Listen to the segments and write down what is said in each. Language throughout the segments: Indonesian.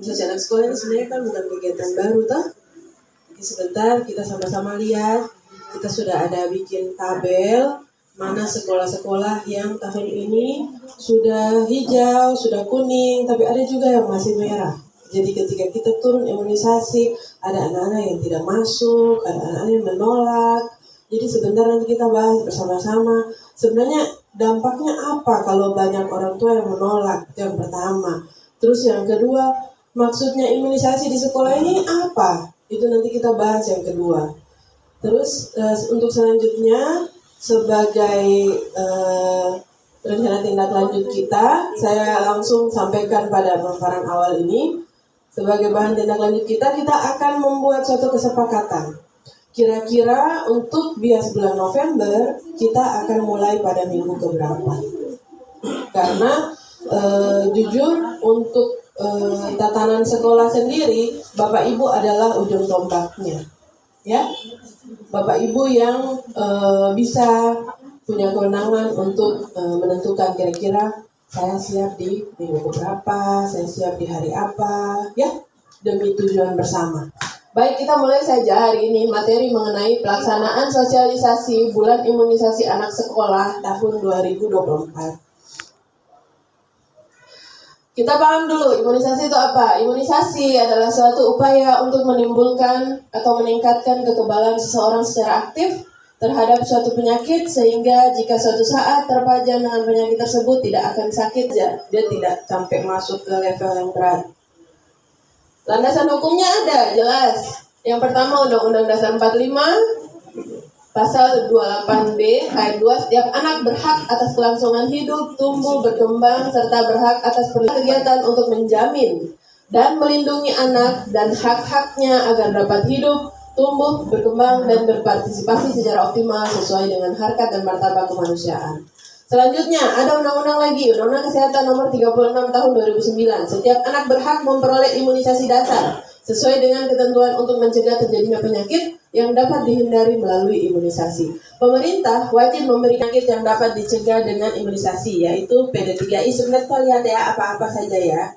imunisasi anak sekolah ini sebenarnya kan bukan kegiatan baru toh. Jadi sebentar kita sama-sama lihat, kita sudah ada bikin tabel mana sekolah-sekolah yang tahun ini sudah hijau, sudah kuning, tapi ada juga yang masih merah. Jadi ketika kita turun imunisasi, ada anak-anak yang tidak masuk, ada anak-anak yang menolak. Jadi sebentar nanti kita bahas bersama-sama. Sebenarnya dampaknya apa kalau banyak orang tua yang menolak? Itu yang pertama. Terus yang kedua, maksudnya imunisasi di sekolah ini apa? Itu nanti kita bahas yang kedua. Terus untuk selanjutnya, sebagai rencana tindak lanjut kita, saya langsung sampaikan pada pemaparan awal ini. Sebagai bahan tindak lanjut kita akan membuat suatu kesepakatan. Kira-kira untuk bias bulan November, kita akan mulai pada minggu keberapa. Karena jujur untuk tatanan sekolah sendiri, Bapak Ibu adalah ujung tombaknya. Ya, Bapak Ibu yang bisa punya kewenangan untuk menentukan kira-kira saya siap di minggu berapa, saya siap di hari apa, ya, demi tujuan bersama. Baik, kita mulai saja hari ini materi mengenai pelaksanaan sosialisasi bulan imunisasi anak sekolah tahun 2024. Kita paham dulu, imunisasi itu apa? Imunisasi adalah suatu upaya untuk menimbulkan atau meningkatkan kekebalan seseorang secara aktif terhadap suatu penyakit, sehingga jika suatu saat terpajan dengan penyakit tersebut tidak akan sakit, dia tidak sampai masuk ke level yang berat. Landasan hukumnya ada, jelas. Yang pertama, Undang-Undang Dasar 45, Pasal 28B, ayat 2, setiap anak berhak atas kelangsungan hidup, tumbuh, berkembang, serta berhak atas kegiatan untuk menjamin dan melindungi anak dan hak-haknya agar dapat hidup, tumbuh, berkembang, dan berpartisipasi secara optimal sesuai dengan harkat dan martabat kemanusiaan. Selanjutnya, ada undang-undang lagi, Undang-Undang Kesehatan Nomor 36 Tahun 2009. Setiap anak berhak memperoleh imunisasi dasar sesuai dengan ketentuan untuk mencegah terjadinya penyakit yang dapat dihindari melalui imunisasi. Pemerintah wajib memberi penyakit yang dapat dicegah dengan imunisasi, yaitu PD3I. Sebenarnya kita lihat ya apa-apa saja ya.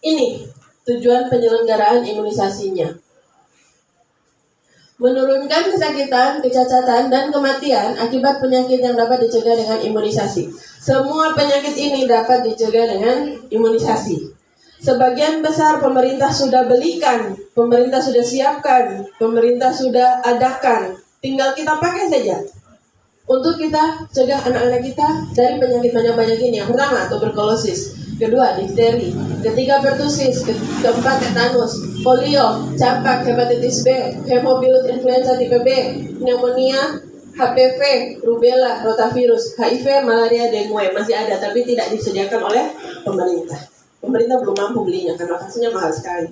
Ini tujuan penyelenggaraan imunisasinya: menurunkan kesakitan, kecacatan, dan kematian akibat penyakit yang dapat dicegah dengan imunisasi. Semua penyakit ini dapat dicegah dengan imunisasi. Sebagian besar pemerintah sudah belikan, pemerintah sudah siapkan, pemerintah sudah adakan. Tinggal kita pakai saja untuk kita cegah anak-anak kita dari penyakit banyak-banyak ini. Yang pertama, tuberkulosis. Kedua, difteri. Ketiga, pertusis. Keempat, tetanus, polio, campak, hepatitis B, hemofilut influenza tipe B, pneumonia, HPV, rubella, rotavirus, HIV, malaria, dengue. Masih ada, tapi tidak disediakan oleh pemerintah. Pemerintah belum mampu belinya karena vaksinnya mahal sekali.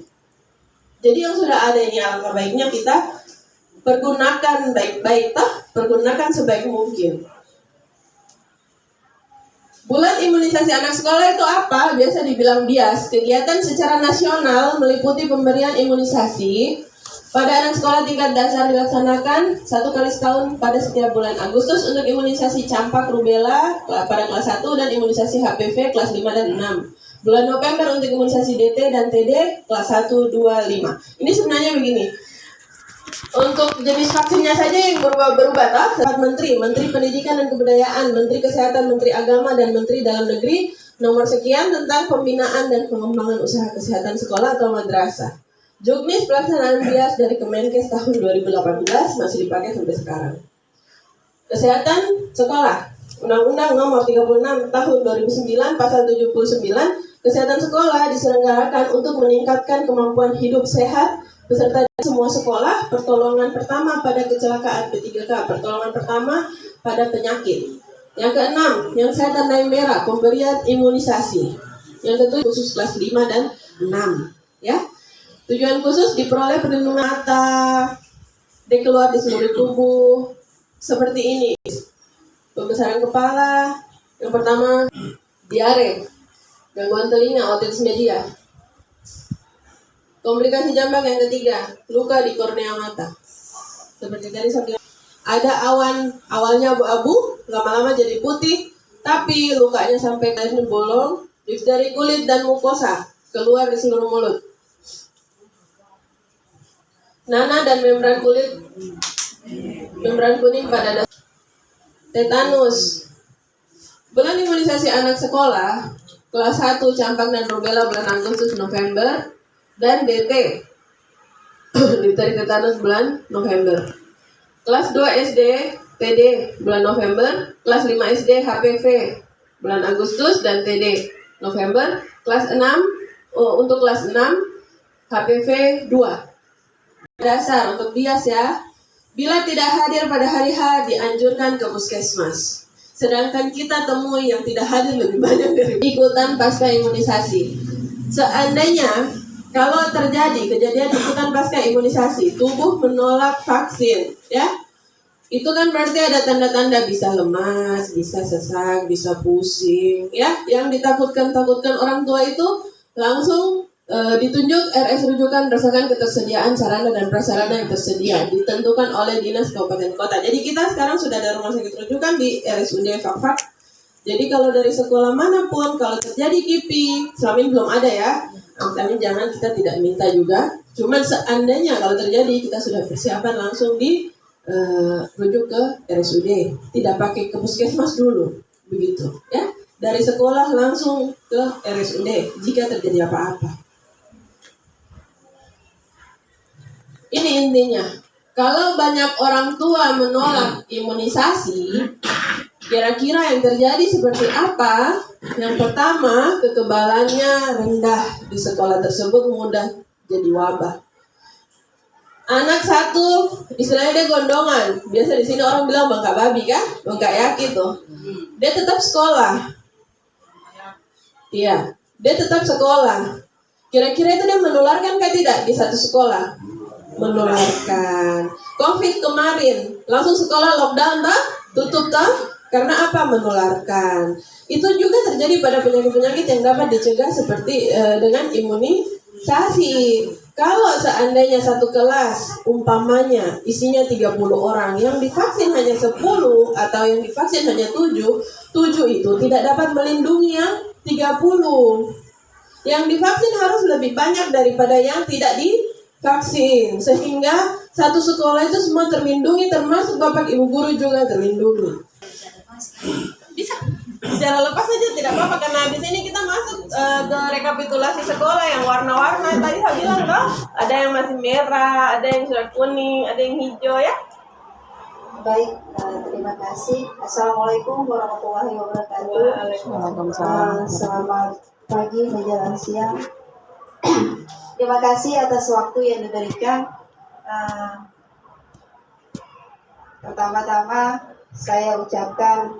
Jadi yang sudah ada ini alangkah baiknya kita pergunakan baik-baik, pergunakan sebaik mungkin. Bulan imunisasi anak sekolah itu apa? Biasa dibilang BIAS, kegiatan secara nasional meliputi pemberian imunisasi pada anak sekolah tingkat dasar, dilaksanakan 1 kali setahun pada setiap bulan Agustus untuk imunisasi campak rubella pada kelas 1 dan imunisasi HPV kelas 5 dan 6. Bulan November untuk imunisasi DT dan TD kelas 1, 2, 5. Ini sebenarnya begini. Untuk jenis vaksinnya saja yang berubah-berubah, Menteri Pendidikan dan Kebudayaan, Menteri Kesehatan, Menteri Agama, dan Menteri Dalam Negeri nomor sekian tentang pembinaan dan pengembangan usaha kesehatan sekolah atau madrasah. Juknis pelaksanaan BIAS dari Kemenkes tahun 2018 masih dipakai sampai sekarang. Kesehatan sekolah, Undang-Undang Nomor 36 Tahun 2009 Pasal 79, kesehatan sekolah diselenggarakan untuk meningkatkan kemampuan hidup sehat peserta semua sekolah, pertolongan pertama pada kecelakaan, P3K, pertolongan pertama pada penyakit. Yang keenam, yang saya tandai merah, pemberian imunisasi. Yang ketujuh, khusus kelas 5 dan 6. Ya. Tujuan khusus diperoleh perlindungan mata, keluar di seluruh tubuh, seperti ini. Pembesaran kepala, yang pertama, diare, gangguan telinga, otitis media. Komplikasi jambak yang ketiga, luka di kornea mata. Seperti tadi saya ada awalnya abu-abu, lama-lama jadi putih, tapi lukanya sampai ke bolong, difteri kulit dan mukosa. keluar di seluruh mulut. Nanah dan membran kuning pada dasar. Tetanus. Bulan imunisasi anak sekolah kelas 1 campak dan rubella bulan Agustus November, dan DT difteri tetanus bulan November. Kelas 2 SD TD bulan November, kelas 5 SD HPV bulan Agustus dan TD November. Kelas 6 untuk kelas 6 HPV 2. Dasar untuk bias ya. Bila tidak hadir pada hari H dianjurkan ke puskesmas. Sedangkan kita temui yang tidak hadir lebih banyak dari ikutan pasca imunisasi. Seandainya kalau terjadi kejadian ikutan pasca imunisasi, tubuh menolak vaksin, ya, itu kan berarti ada tanda-tanda bisa lemas, bisa sesak, bisa pusing, ya. Yang ditakutkan orang tua itu langsung ditunjuk RS rujukan berdasarkan ketersediaan sarana dan prasarana yang tersedia ditentukan oleh dinas kabupaten kota. Jadi kita sekarang sudah ada rumah sakit rujukan di RSUD Fakfak. Jadi kalau dari sekolah manapun kalau terjadi KIPI, selama ini belum ada ya. Kami jangan, kita tidak minta juga. Cuman seandainya kalau terjadi kita sudah persiapan langsung di rujuk ke RSUD, tidak pakai ke puskesmas dulu, begitu ya. Dari sekolah langsung ke RSUD jika terjadi apa-apa. Ini intinya, kalau banyak orang tua menolak imunisasi, kira-kira yang terjadi seperti apa? Yang pertama, kekebalannya rendah di sekolah tersebut, mudah jadi wabah. Anak satu, istilahnya dia gondongan. Biasa di sini orang bilang bangka babi kan? Bangka yaki tuh. Dia tetap sekolah. Iya, dia tetap sekolah. Kira-kira itu dia menularkan kah tidak di satu sekolah? Menularkan. COVID kemarin langsung sekolah lockdown tak? Tutup tak? Karena apa? Menularkan. Itu juga terjadi pada penyakit-penyakit yang dapat dicegah seperti dengan imunisasi. Kalau seandainya satu kelas umpamanya isinya 30 orang, yang divaksin hanya 10 atau yang divaksin hanya 7 itu tidak dapat melindungi yang 30. Yang divaksin harus lebih banyak daripada yang tidak divaksin, sehingga satu sekolah itu semua terlindungi, termasuk bapak ibu guru juga terlindungi. Bisa secara lepas saja tidak apa-apa, karena habis ini kita masuk ke rekapitulasi sekolah yang warna-warna. Tadi saya bilang toh, ada yang masih merah, ada yang sudah kuning, ada yang hijau ya. Baik, terima kasih. Assalamualaikum warahmatullahi wabarakatuh. Waalaikumsalam. Selamat pagi menjelang siang. Terima kasih atas waktu yang diberikan. Pertama-tama saya ucapkan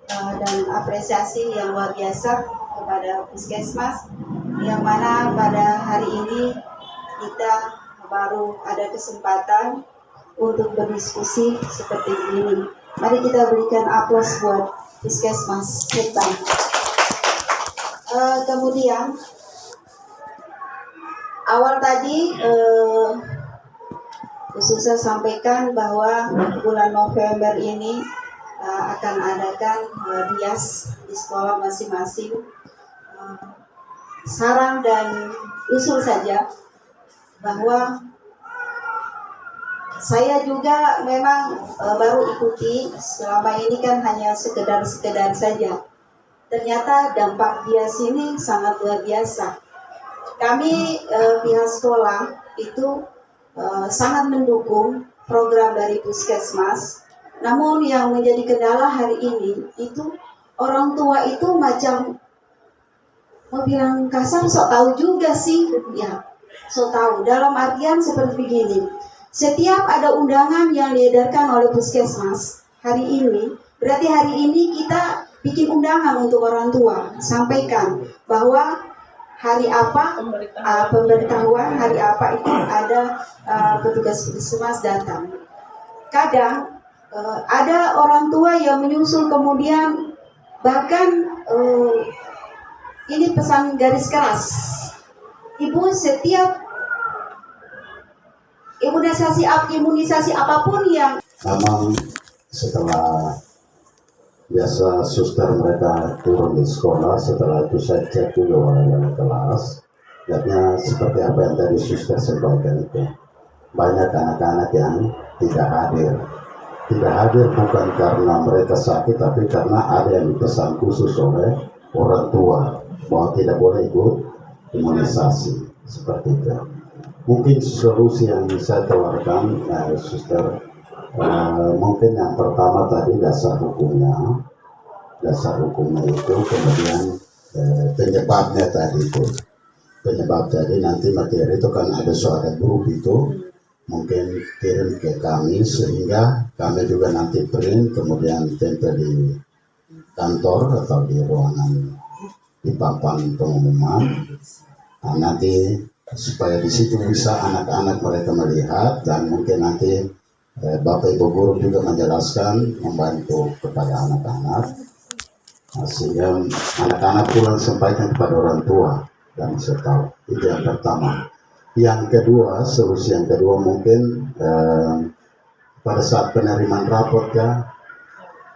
dan apresiasi yang luar biasa kepada Puskesmas, yang mana pada hari ini kita baru ada kesempatan untuk berdiskusi seperti ini. Mari kita berikan aplaus buat Puskesmas Ketang. Kemudian awal tadi khususnya sampaikan bahwa bulan November ini akan adakan bias di sekolah masing-masing. Saran dan usul saja bahwa saya juga memang baru ikuti, selama ini kan hanya sekedar saja. Ternyata dampak bias ini sangat luar biasa. Kami pihak sekolah itu sangat mendukung program dari Puskesmas. Namun yang menjadi kendala hari ini itu orang tua itu macam mau bilang kasar, sok tahu juga sih, ya, sok tahu. Dalam artian seperti begini, setiap ada undangan yang diedarkan oleh Puskesmas hari ini, berarti hari ini kita bikin undangan untuk orang tua, sampaikan bahwa hari apa pemberitahuan hari apa itu ada petugas Puskesmas datang. Kadang ada orang tua yang menyusul, kemudian bahkan ini pesan garis keras, ibu setiap imunisasi apapun yang memang setelah biasa suster mereka turun di sekolah, setelah itu saya cek juga orang yang kelas, Lihatnya seperti apa yang tadi suster sampaikan itu. Banyak anak-anak yang tidak hadir. Tidak hadir bukan karena mereka sakit, tapi karena ada yang dipesan khusus oleh orang tua bahwa tidak boleh ikut imunisasi seperti itu. Mungkin solusi yang bisa tawarkan, suster, mungkin yang pertama tadi dasar hukumnya itu, kemudian penyebabnya tadi itu. Penyebab tadi nanti materi itu kan ada suara grup itu mungkin kirim ke kami sehingga kami juga nanti print kemudian tempel di kantor atau di ruangan di papan pengumuman. Nah, nanti supaya di situ bisa anak-anak mereka melihat dan mungkin nanti Bapak Ibu guru juga menjelaskan membantu kepada anak-anak, sehingga anak-anak pulang sampaikan kepada orang tua dan bisa tahu. Itu yang pertama. Yang kedua, solusi yang kedua mungkin pada saat penerimaan rapot ya,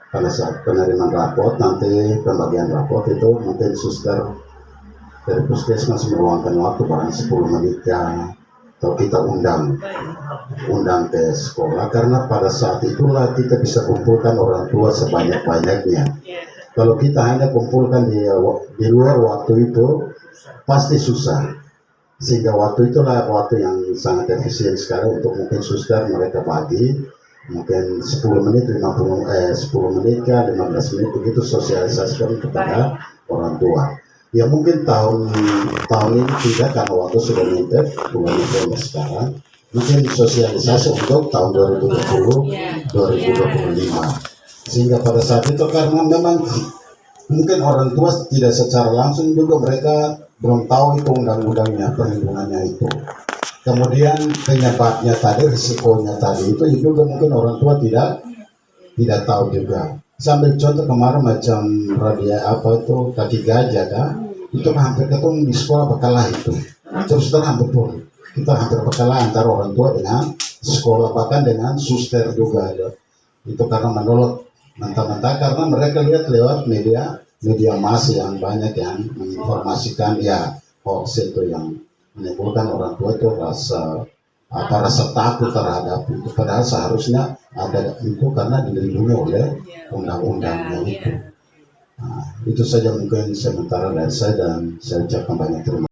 pada saat penerimaan rapot nanti pembagian rapot itu mungkin suster dari puskesmas meluangkan waktu barang 10 menit ya, atau kita undang ke sekolah, karena pada saat itulah kita bisa kumpulkan orang tua sebanyak-banyaknya. Kalau kita hanya kumpulkan di luar waktu itu pasti susah, sehingga waktu itulah waktu yang sangat efisien sekali untuk mungkin suster mereka bagi mungkin 10 menit 10 menit ke 15 menit begitu sosialisasikan kepada orang tua. Ya mungkin tahun ini tidak karena waktu sudah mepet bulan November sekarang, mungkin sosialisasi untuk tahun 2020 2025, sehingga pada saat itu karena memang mungkin orang tua tidak secara langsung juga mereka belum tahu itu undang-undangnya, perlindungannya itu. Kemudian penyebabnya tadi, risikonya tadi itu juga mungkin orang tua tidak tahu juga. Sambil contoh kemarin macam kaki gajah kan, itu hampir ketemu di sekolah bakalah itu. Terus hampir pun kita hampir bakalah antara orang tua dengan sekolah, bahkan dengan suster juga ada. Itu karena menolak mentah-mentah karena mereka lihat lewat media massa yang banyak yang menginformasikan ya hoax itu yang menimbulkan orang tua itu rasa takut terhadap itu, padahal seharusnya ada itu karena dilindungi oleh undang-undangnya itu. Nah, itu saja mungkin sementara dari saya dan saya ucapkan banyak terima kasih.